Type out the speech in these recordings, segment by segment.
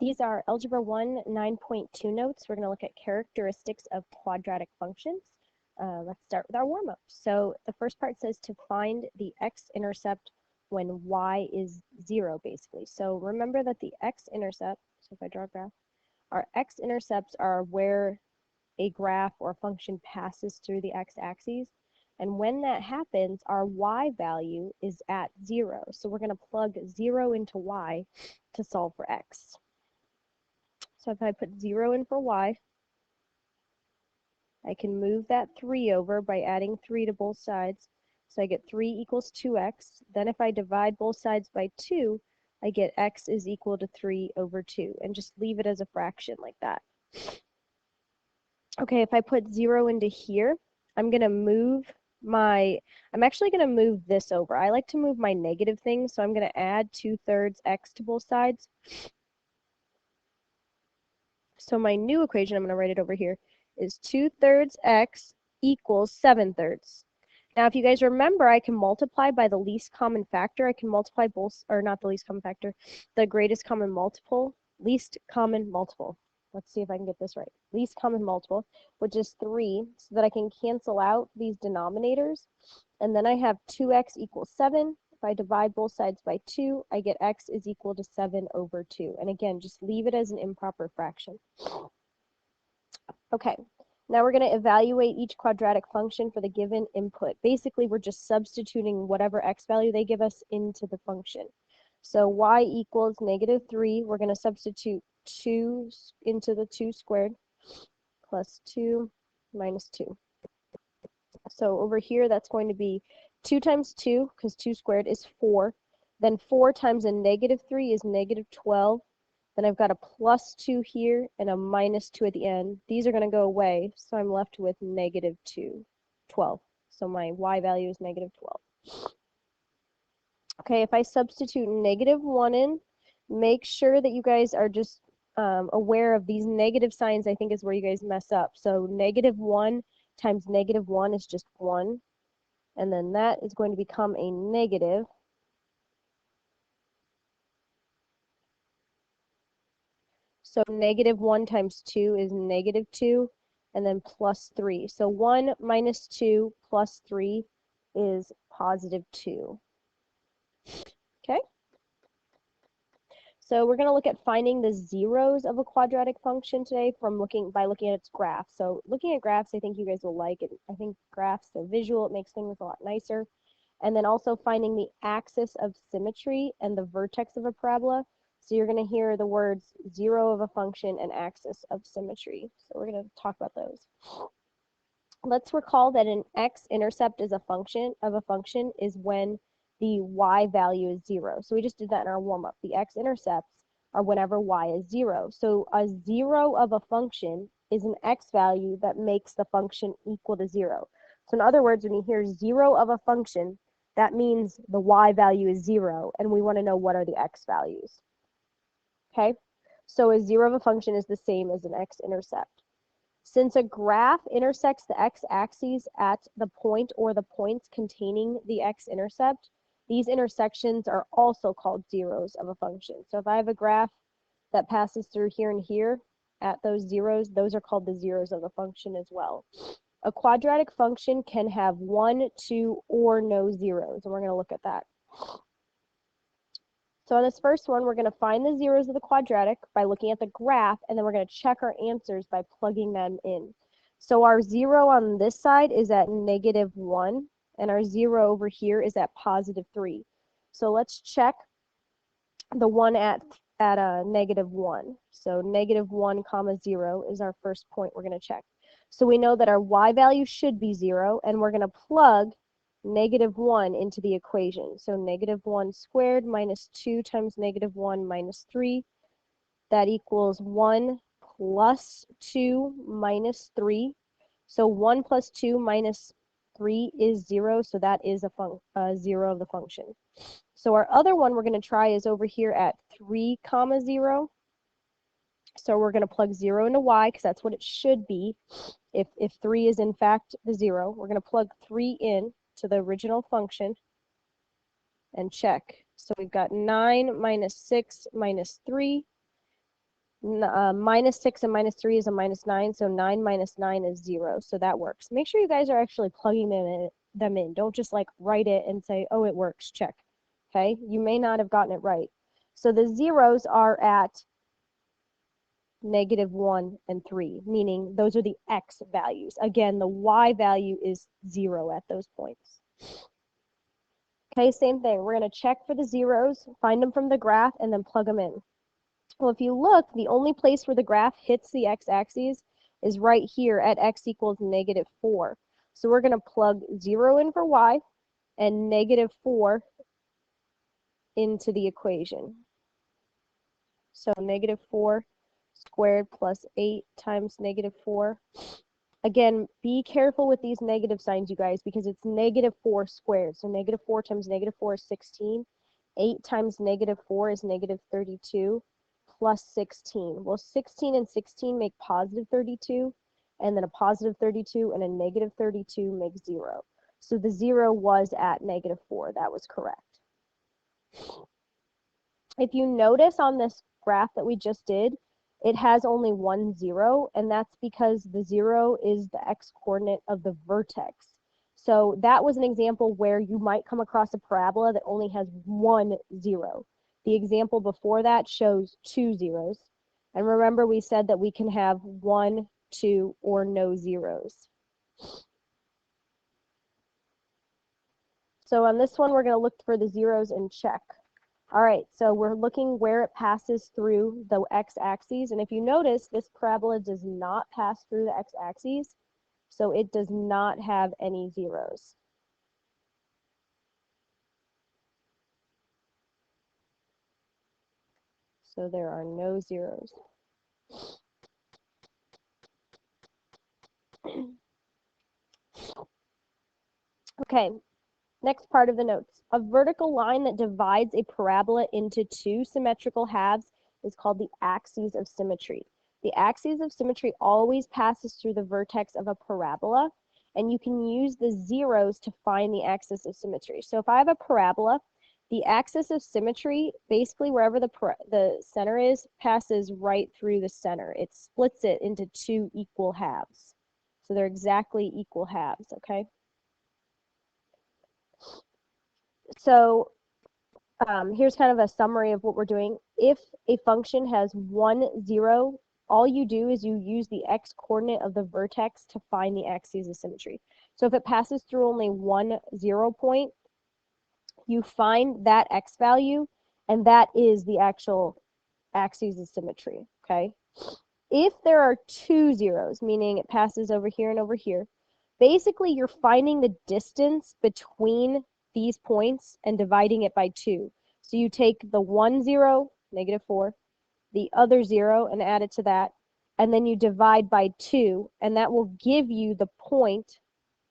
These are Algebra 1 9.2 notes. We're going to look at characteristics of quadratic functions. Let's start with our warm-up. So the first part says to find the x-intercept when y is 0, basically. So remember that the x-intercept, so if I draw a graph, our x-intercepts are where a graph or function passes through the x-axis. And when that happens, our y value is at 0. So we're going to plug 0 into y to solve for x. So if I put 0 in for y, I can move that 3 over by adding 3 to both sides. So I get 3 equals 2x. Then if I divide both sides by 2, I get x is equal to 3 over 2. And just leave it as a fraction like that. Okay, if I put 0 into here, I'm actually going to move this over. I like to move my negative things, so I'm going to add 2/3 x to both sides. So my new equation, I'm going to write it over here, is 2/3 x equals 7/3. Now, if you guys remember, I can multiply by the least common factor. I can multiply both, or not the least common factor, the greatest common multiple, least common multiple. Let's see if I can get this right. Least common multiple, which is 3, so that I can cancel out these denominators. And then I have 2x equals 7. If I divide both sides by 2, I get x is equal to 7 over 2. And again, just leave it as an improper fraction. Okay, now we're going to evaluate each quadratic function for the given input. Basically, we're just substituting whatever x value they give us into the function. So y equals -3. We're going to substitute 2 into the 2 squared plus 2 minus 2. So over here, that's going to be 2 times 2, because 2 squared is 4. Then 4 times a -3 is -12. Then I've got a plus 2 here and a minus 2 at the end. These are going to go away, so I'm left with -12. So my y value is -12. Okay, if I substitute -1 in, make sure that you guys are just aware of these negative signs. I think is where you guys mess up. So -1 times -1 is just 1. And then that is going to become a negative. So -1 times 2 is -2, and then plus 3. So 1 minus 2 plus 3 is +2. Okay? So we're going to look at finding the zeros of a quadratic function today by looking at its graph. So looking at graphs, I think you guys will like it. I think graphs are visual. It makes things a lot nicer. And then also finding the axis of symmetry and the vertex of a parabola. So you're going to hear the words zero of a function and axis of symmetry. So we're going to talk about those. Let's recall that an x-intercept is a function is when the y value is 0. So we just did that in our warm-up. The x-intercepts are whenever y is 0. So a 0 of a function is an x value that makes the function equal to 0. So in other words, when you hear 0 of a function, that means the y value is 0, and we want to know what are the x values. Okay? So a 0 of a function is the same as an x-intercept. Since a graph intersects the x-axis at the point or the points containing the x-intercept, these intersections are also called zeros of a function. So if I have a graph that passes through here and here at those zeros, those are called the zeros of the function as well. A quadratic function can have 1, 2, or no zeros, and we're going to look at that. So on this first one, we're going to find the zeros of the quadratic by looking at the graph, and then we're going to check our answers by plugging them in. So our 0 on this side is at -1, and our 0 over here is at +3. So let's check the one at -1. So -1, 0 is our first point we're going to check. So we know that our y value should be 0, and we're going to plug -1 into the equation. So -1 squared minus 2 times -1 minus 3. That equals 1 plus 2 minus 3. So 1 plus 2 minus 3 is 0, so that is a 0 of the function. So our other one we're going to try is over here at 3, 0. So we're going to plug 0 into y, because that's what it should be. If 3 is in fact the 0, we're going to plug 3 in to the original function and check. So we've got 9 minus 6 minus 3. Minus 6 and minus 3 is a minus 9, so 9 minus 9 is 0, so that works. Make sure you guys are actually plugging them in. Don't just like write it and say, oh, it works, check. Okay, you may not have gotten it right. So the zeros are at -1 and 3, meaning those are the x values. Again, the y value is 0 at those points. Okay, same thing. We're going to check for the zeros, find them from the graph, and then plug them in. Well, if you look, the only place where the graph hits the x-axis is right here at x equals -4. So we're going to plug 0 in for y and -4 into the equation. So -4 squared plus 8 times -4. Again, be careful with these negative signs, you guys, because it's -4 squared. So -4 times -4 is 16. 8 times -4 is -32 plus 16. Well, 16 and 16 make positive 32, and then a positive 32 and a negative 32 make 0. So the 0 was at -4. That was correct. If you notice on this graph that we just did, it has only one 0, and that's because the 0 is the x-coordinate of the vertex. So that was an example where you might come across a parabola that only has one 0. The example before that shows two zeros. And remember, we said that we can have 1, 2, or no zeros. So on this one, we're going to look for the zeros and check. All right, so we're looking where it passes through the x-axis, and if you notice, this parabola does not pass through the x-axis, so it does not have any zeros. So there are no zeros. Okay, next part of the notes. A vertical line that divides a parabola into two symmetrical halves is called the axis of symmetry. The axis of symmetry always passes through the vertex of a parabola, and you can use the zeros to find the axis of symmetry. So if I have a parabola, the axis of symmetry, basically wherever the center is, passes right through the center. It splits it into two equal halves. So they're exactly equal halves, okay? So here's kind of a summary of what we're doing. If a function has 1, 0, all you do is you use the x-coordinate of the vertex to find the axis of symmetry. So if it passes through only 1, 0 point, you find that x value, and that is the actual axis of symmetry, okay? If there are two zeros, meaning it passes over here and over here, basically you're finding the distance between these points and dividing it by 2. So you take the one 0, -4, the other 0, and add it to that, and then you divide by 2, and that will give you the point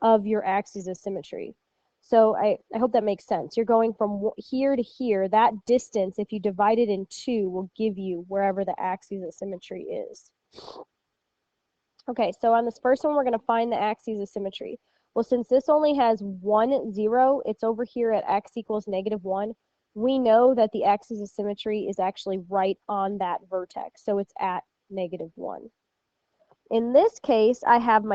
of your axis of symmetry. So I hope that makes sense. You're going from here to here. That distance, if you divide it in 2, will give you wherever the axis of symmetry is. Okay, so on this first one, we're going to find the axis of symmetry. Well, since this only has 1, 0, it's over here at x equals -1. We know that the axis of symmetry is actually right on that vertex, so it's at -1. In this case, I have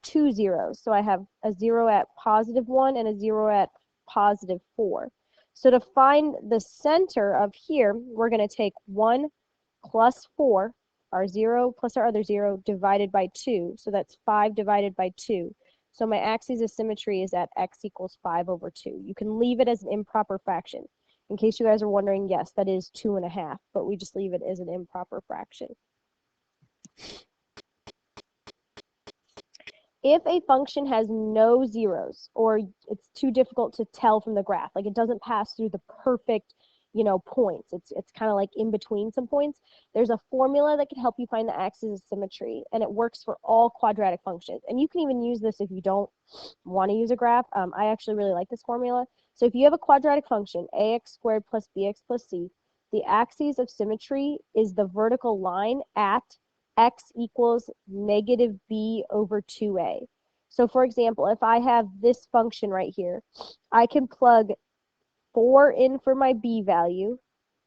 two zeros. So I have a 0 at +1 and a 0 at +4. So to find the center of here, we're going to take 1 plus 4, our 0 plus our other 0, divided by 2. So that's 5 divided by 2. So my axis of symmetry is at x equals 5 over 2. You can leave it as an improper fraction. In case you guys are wondering, yes, that is 2.5, but we just leave it as an improper fraction. If a function has no zeros, or it's too difficult to tell from the graph, like it doesn't pass through the perfect, points, it's kind of like in between some points, there's a formula that can help you find the axis of symmetry, and it works for all quadratic functions. And you can even use this if you don't want to use a graph. I actually really like this formula. So if you have a quadratic function, ax squared plus bx plus c, the axis of symmetry is the vertical line at x equals -b over 2a. So for example, if I have this function right here, I can plug 4 in for my b value,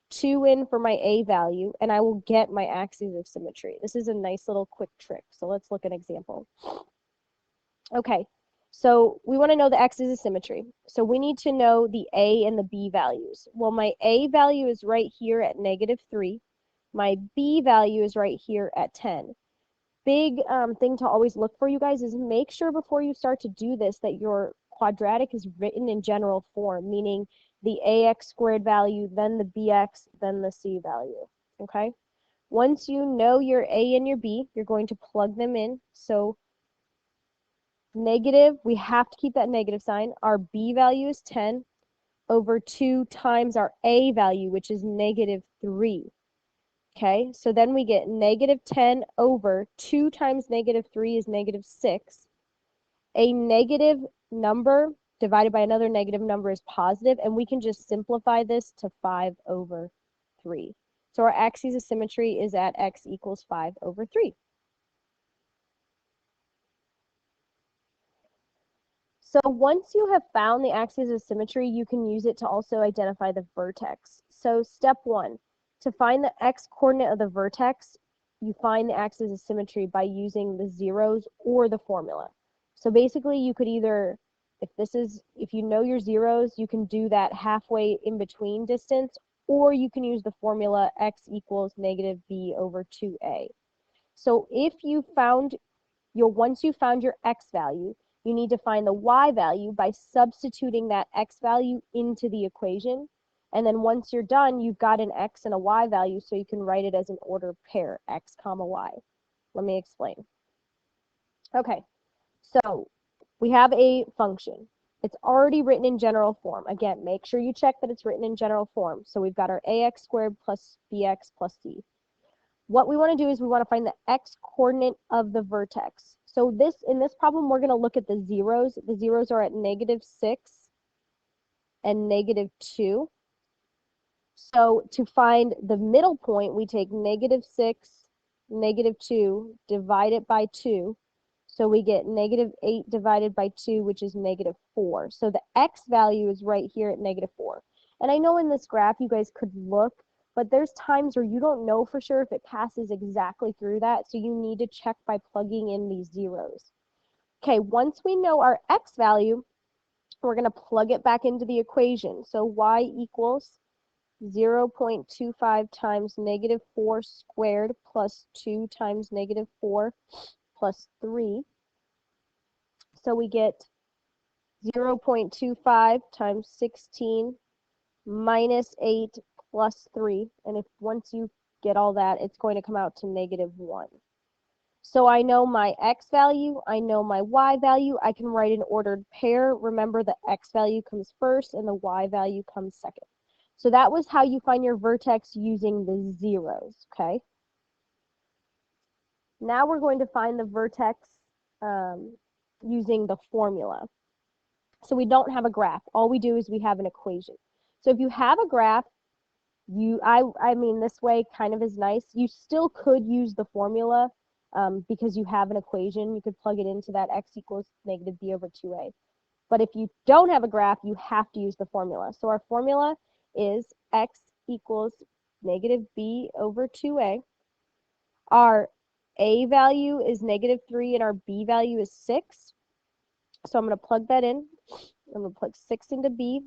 2 in for my A value, and I will get my axes of symmetry. This is a nice little quick trick. So let's look at an example. Okay, so we want to know the axes of symmetry. So we need to know the A and the B values. Well, my A value is right here at -3. My B value is right here at 10. Big thing to always look for, you guys, is make sure before you start to do this that your quadratic is written in general form, meaning the ax squared value, then the bx, then the c value, okay? Once you know your a and your b, you're going to plug them in. So negative, we have to keep that negative sign. Our b value is 10 over 2 times our a value, which is -3. Okay, so then we get -10 over 2 times -3 is -6. A negative number divided by another negative number is positive, and we can just simplify this to 5/3. So our axis of symmetry is at x equals 5/3. So once you have found the axis of symmetry, you can use it to also identify the vertex. So step 1, to find the x-coordinate of the vertex, you find the axis of symmetry by using the zeros or the formula. So basically you could either, if you know your zeros, you can do that halfway in between distance, or you can use the formula x equals -b/2a. So once you found your x value, you need to find the y value by substituting that x value into the equation. And then once you're done, you've got an x and a y value, so you can write it as an ordered pair, x comma y. Let me explain. Okay, so we have a function. It's already written in general form. Again, make sure you check that it's written in general form. So we've got our ax squared plus bx plus c. What we want to do is we want to find the x-coordinate of the vertex. So in this problem, we're going to look at the zeros. The zeros are at -6 and -2. So to find the middle point, we take -6, -2, divide it by 2. So we get -8 divided by 2, which is -4. So the x value is right here at -4. And I know in this graph you guys could look, but there's times where you don't know for sure if it passes exactly through that, so you need to check by plugging in these zeros. Okay, once we know our x value, we're going to plug it back into the equation. So y equals 0.25 times -4 squared plus 2 times -4 plus 3. So we get 0.25 times 16 minus 8 plus 3. And once you get all that, it's going to come out to -1. So I know my x value, I know my y value. I can write an ordered pair. Remember, the x value comes first and the y value comes second. So that was how you find your vertex using the zeros, okay? Now we're going to find the vertex using the formula. So we don't have a graph. All we do is we have an equation. So if you have a graph, I mean, this way kind of is nice. You still could use the formula because you have an equation. You could plug it into that x equals -b/2a. But if you don't have a graph, you have to use the formula. So our formula is x equals -b/2a. Our a value is -3 and our b value is 6. So I'm going to plug that in. I'm going to plug 6 into b,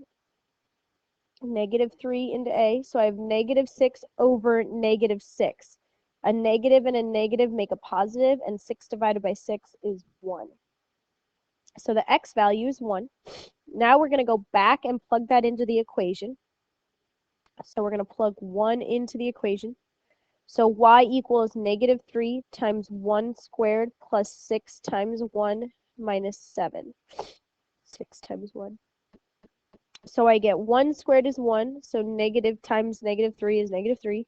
-3 into a. So I have -6 over -6. A negative and a negative make a positive, and 6 divided by 6 is 1. So the x value is 1. Now we're going to go back and plug that into the equation. So we're going to plug 1 into the equation. So y equals -3 times 1 squared plus 6 times 1 minus 7. 6 times 1. So I get 1 squared is 1, so negative times -3 is -3,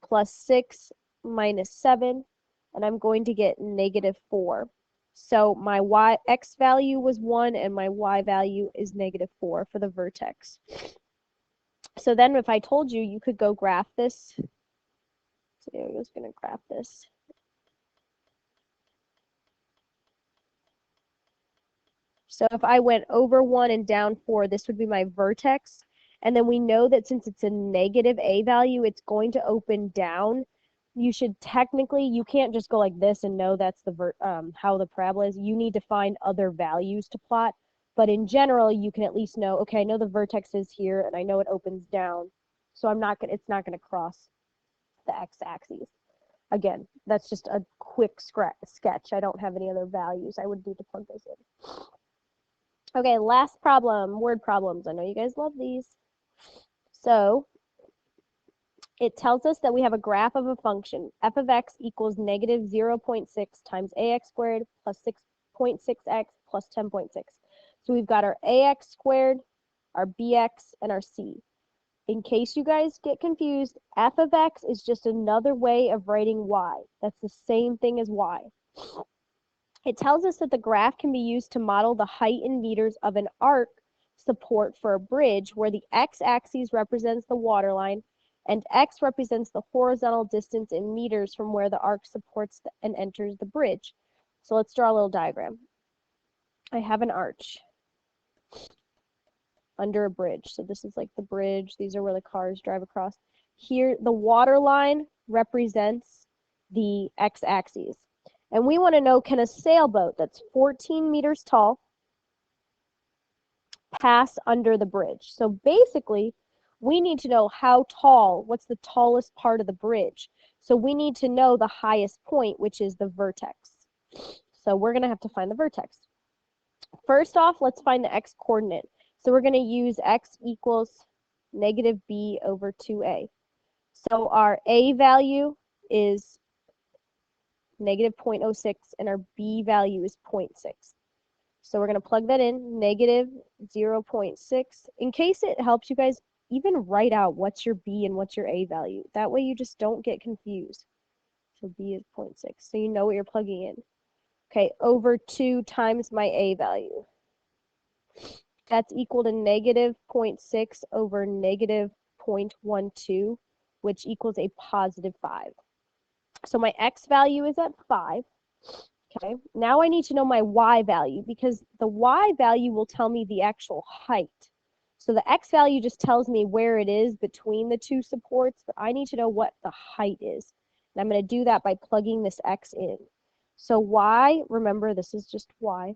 plus 6 minus 7, and I'm going to get -4. So my x value was 1, and my y value is -4 for the vertex. So then if I told you, you could go graph this. So I'm just going to graph this. So if I went over 1 and down 4, this would be my vertex. And then we know that since it's a negative a value, it's going to open down. You should technically, you can't just go like this and know that's the how the parabola is. You need to find other values to plot. But in general, you can at least know, okay, I know the vertex is here and I know it opens down. So it's not going to cross the x-axis. Again, that's just a quick sketch. I don't have any other values. I would need to plug those in. Okay, last problem, word problems. I know you guys love these. So it tells us that we have a graph of a function. F of x equals negative 0.6 times ax squared plus 6.6x plus 10.6. So we've got our ax squared, our bx, and our c. In case you guys get confused, f of x is just another way of writing y. That's the same thing as y. It tells us that the graph can be used to model the height in meters of an arc support for a bridge where the x-axis represents the waterline and x represents the horizontal distance in meters from where the arc supports and enters the bridge. So let's draw a little diagram. I have an arch under a bridge. So this is like the bridge. These are where the cars drive across. Here, the water line represents the x-axis. And we want to know, can a sailboat that's 14 meters tall pass under the bridge? So basically, we need to know how tall, what's the tallest part of the bridge. So we need to know the highest point, which is the vertex. So we're going to have to find the vertex. First off, let's find the x-coordinate. So we're going to use x equals negative b over 2a. So our a value is negative 0.06 and our b value is 0.6. So we're going to plug that in, negative 0.6. In case it helps you guys, even write out what's your b and what's your a value. That way you just don't get confused. So b is 0.6. So you know what you're plugging in. Okay, over 2 times my a value. That's equal to negative 0.6 over negative 0.12, which equals a positive 5. So my x value is at 5. Okay, now I need to know my y value because the y value will tell me the actual height. So the x value just tells me where it is between the two supports, but I need to know what the height is. And I'm going to do that by plugging this x in. So y, remember this is just y,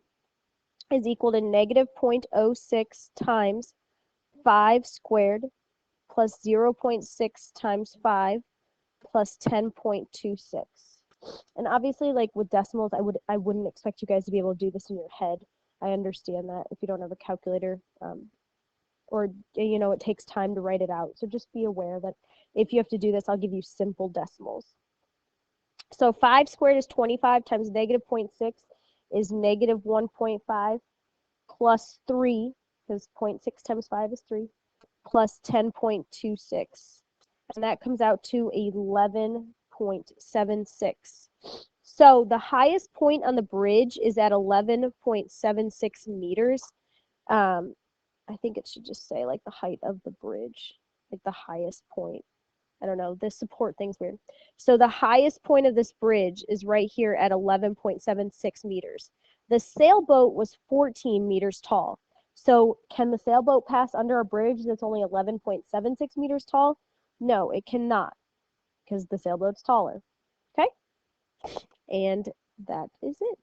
is equal to negative 0.06 times 5 squared plus 0.6 times 5 plus 10.26. And obviously, like with decimals, I wouldn't expect you guys to be able to do this in your head. I understand that if you don't have a calculator, or you know, it takes time to write it out. So just be aware that if you have to do this, I'll give you simple decimals. So 5 squared is 25 times negative 0.6 is negative 1.5 plus 3, because 0.6 times 5 is 3, plus 10.26. And that comes out to 11.76. So the highest point on the bridge is at 11.76 meters. I think it should just say like the height of the bridge, like the highest point. I don't know, this support thing's weird. So the highest point of this bridge is right here at 11.76 meters. The sailboat was 14 meters tall. So can the sailboat pass under a bridge that's only 11.76 meters tall? No, it cannot, because the sailboat's taller. Okay? And that is it.